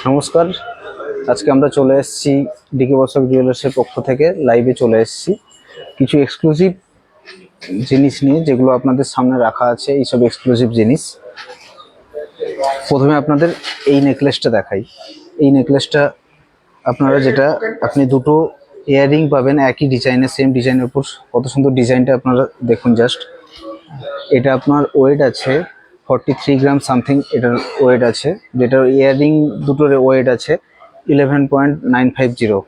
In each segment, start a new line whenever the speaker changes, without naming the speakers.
নমস্কার, আজকে আমরা চলে এসেছি ডিকে বসাক জুয়েলার্সের পক্ষ থেকে লাইভে চলে এসেছি কিছু এক্সক্লুসিভ জিনিস নিয়ে, যেগুলো আপনাদের সামনে রাখা আছে। এইসব এক্সক্লুসিভ জিনিস প্রথমে আপনাদের এই নেকলেসটা দেখাই। এই নেকলেসটা আপনারা যেটা আপনি দুটো ইয়াররিং পাবেন একই ডিজাইনের, সেম ডিজাইনের উপর। কত সুন্দর ডিজাইনটা আপনারা দেখুন জাস্ট। এটা আপনার ওয়েট আছে 43 গ্রাম সামথিং এটার ওয়েট আছে, যেটার ইয়াররিং দুটোর ওয়েট আছে 11.950।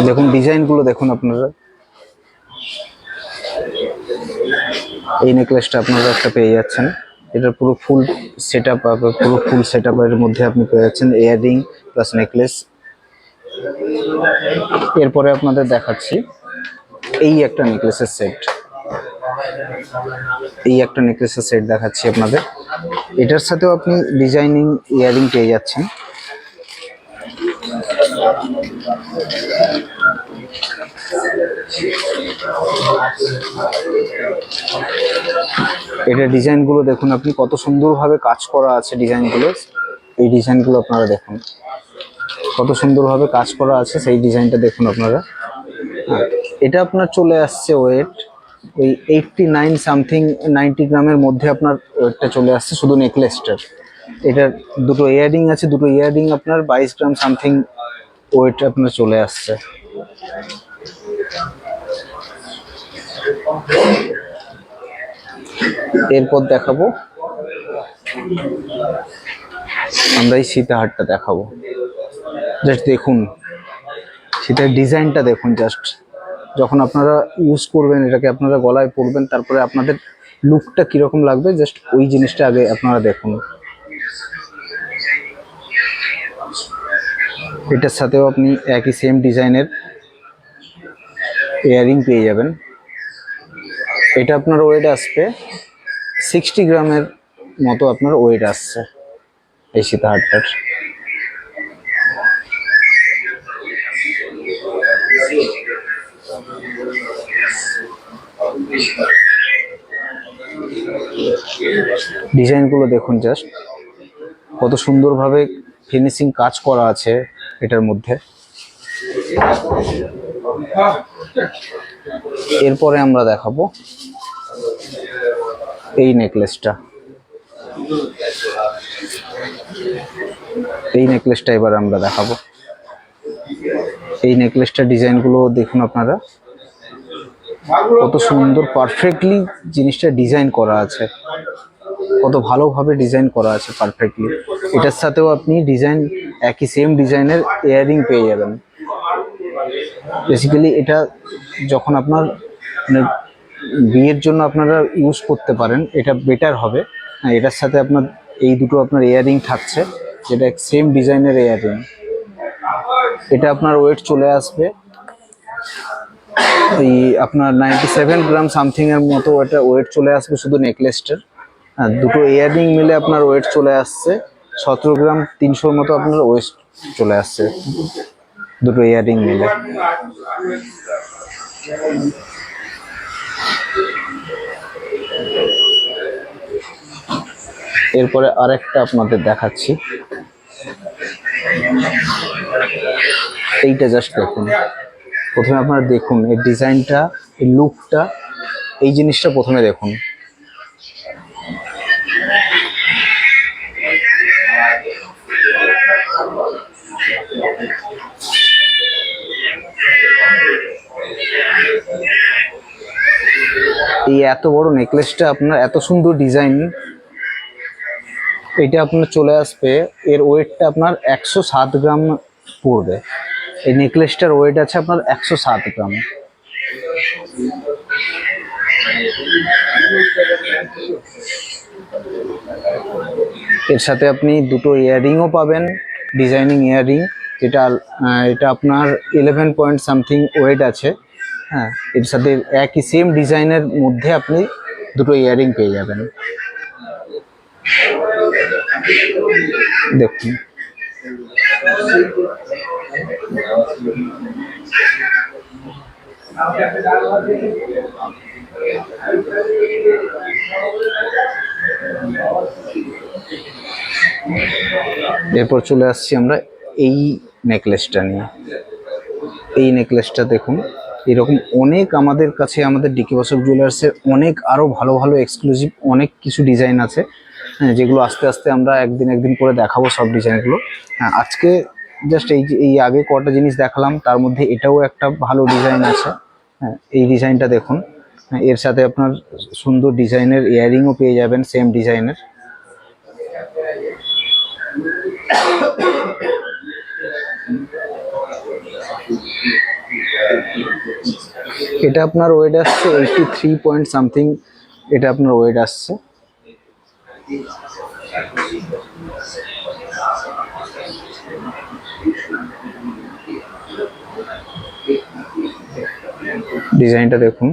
দেখুন ডিজাইনগুলো দেখুন আপনারা। এই নেকলেসটা আপনারা একটা পেয়ে যাচ্ছেন, এটার পুরো ফুল সেট আপ, পুরো ফুল সেট আপের মধ্যে আপনি পেয়ে যাচ্ছেন ইয়াররিং প্লাস নেকলেস। এরপরে আপনাদের দেখাচ্ছি এই একটা নেকলেসের সেট। এই একটা নেকলেসের সেট দেখাচ্ছি আপনাদের। এটার সাথেও আপনি ডিজাইনিং ইয়াররিং পেয়ে যাচ্ছেন। এটা ডিজাইনগুলো দেখুন আপনি, কত সুন্দরভাবে কাজ করা আছে ডিজাইনগুলো। এই ডিজাইনগুলো আপনারা দেখুন, কত সুন্দরভাবে কাজ করা আছে, সেই ডিজাইনটা দেখুন আপনারা। এটা আপনার চলে আসছে ওয়েট ওই 89 সামথিং, 90 গ্রামের মধ্যে আপনার ওয়েটটা চলে আসছে শুধু নেকলেসটার। এটার দুটো ইয়াররিং আছে, দুটো ইয়াররিং আপনার 22 গ্রাম সামথিং ওয়েট আপনার চলে আসছে। এরপর দেখাবো আমরা এই সীতাহারটা দেখাবো। জাস্ট দেখুন সীতার ডিজাইনটা দেখুন জাস্ট। যখন আপনারা ইউজ করবেন এটাকে, আপনারা গলায় পরবেন, তারপরে আপনাদের লুকটা কিরকম লাগবে জাস্ট ওই জিনিসটা আগে আপনারা দেখুন। এটার সাথেও আপনি একই সেম ডিজাইনের ইয়াররিং পেয়ে যাবেন। এটা আপনার ওয়েট আসবে 60 গ্রামের মতো আপনার ওয়েট আসছে এই সীতাহারটার। ডিজাইনগুলো দেখুন জাস্ট, কত সুন্দরভাবে ফিনিশিং কাজ করা আছে এটার মধ্যে। এরপরে আমরা দেখাবো এই নেকলেসটা। এই নেকলেসটা এবার আমরা দেখাবো। এই নেকলেসটা ডিজাইনগুলো দেখুন আপনারা, কত সুন্দর পারফেক্টলি জিনিসটা ডিজাইন করা আছে, কত ভালোভাবে ডিজাইন করা আছে পারফেক্টলি। এটার সাথেও আপনি ডিজাইন একই সেম ডিজাইনের ইয়াররিং পেয়ে যাবেন। বেসিক্যালি এটা যখন আপনার মানে বিয়ের জন্য আপনারা ইউজ করতে পারেন, এটা বেটার হবে। এটার সাথে আপনার এই দুটো আপনার ইয়াররিং থাকছে, যেটা সেম ডিজাইনের ইয়াররিং। এটা আপনার ওয়েট চলে আসবে এই আপনার 97 গ্রাম সামথিং এর মতো এটা ওয়েট চলে আসবে শুধু নেকলেসটার। দুটো ইয়াররিং মিলে আপনার ওয়েট চলে আসছে 17 গ্রাম 300 মতো আপনার ওয়েট চলে আসছে দুটো ইয়াররিং মিলে। এরপরে আরেকটা আপনাদের দেখাচ্ছি। এইটা জাস্ট দেখুন, প্রথমে আপনারা দেখুন এই ডিজাইনটা, এই লুকটা, এই জিনিসটা প্রথমে দেখুন। এই এত বড় নেকলেসটা আপনার, এত সুন্দর ডিজাইন, এটা আপনার চলে আসবে, এর ওয়েটটা আপনার 107 গ্রাম পড়বে। এই নেকলেসটার ওয়েট আছে আপনার 107 গ্রাম। এর সাথে আপনি দুটো ইয়াররিংও পাবেন, ডিজাইনিং ইয়াররিং, যেটা এটা আপনার 11 পয়েন্ট সামথিং ওয়েট আছে। হ্যাঁ, এর সাথে একই সেম ডিজাইনের মধ্যে আপনি দুটো ইয়াররিং পেয়ে যাবেন। দেখুন এরপর চলে আসছি আমরা এই নেকলেসটা নিয়ে। এই নেকলেসটা দেখুন, এরকম অনেক আমাদের কাছে, আমাদের ডিকে বসাক জুয়েলার্সের অনেক আরো ভালো ভালো এক্সক্লুসিভ অনেক কিছু ডিজাইন আছে, হ্যাঁ, যেগুলো আস্তে আস্তে আমরা একদিন করে দেখাবো সব ডিজাইনগুলো। হ্যাঁ, আজকে জাস্ট এই আগে কটা জিনিস দেখালাম, তার মধ্যে এটাও একটা ভালো ডিজাইন আছে। হ্যাঁ, এই ডিজাইনটা দেখুন। হ্যাঁ, এর সাথে আপনার সুন্দর ডিজাইনের ইয়াররিংও পেয়ে যাবেন সেম ডিজাইনের। এটা আপনার ওয়েট আসছে 83 পয়েন্ট সামথিং, এটা আপনার ওয়েট আসছে। ডিজাইনটা দেখুন।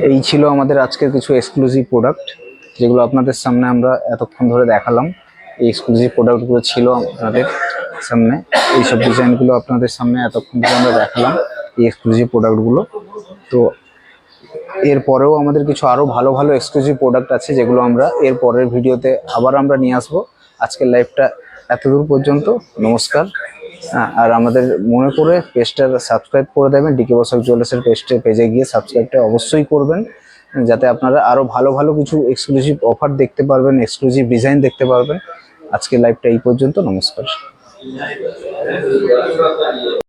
এই ছিল আমাদের আজকের কিছু এক্সক্লুসিভ প্রোডাক্ট, যেগুলো আপনাদের সামনে আমরা এতক্ষণ ধরে দেখালাম। এই এক্সক্লুসিভ প্রোডাক্টগুলো ছিল আপনাদের সামনে, এইসব ডিজাইনগুলো আপনাদের সামনে এতক্ষণ ধরে আমরা দেখালাম, এই এক্সক্লুসিভ প্রোডাক্টগুলো। তো এরপরেও আমাদের কিছু আরও ভালো ভালো এক্সক্লুসিভ প্রোডাক্ট আছে, যেগুলো আমরা এর পরের ভিডিওতে আবার আমরা নিয়ে আসবো। আজকের লাইভটা এতদূর পর্যন্ত, নমস্কার। আর আমাদের মনে করে পেজটা সাবস্ক্রাইব করে দেবেন, ডিকে বসাক জুয়েলার্সের পেজে গিয়ে সাবস্ক্রাইবটা অবশ্যই করবেন, যাতে আপনারা আরও ভালো ভালো কিছু এক্সক্লুসিভ অফার দেখতে পারবেন, এক্সক্লুসিভ ডিজাইন দেখতে পারবেন। আজকের লাইভটা এই পর্যন্ত, নমস্কার।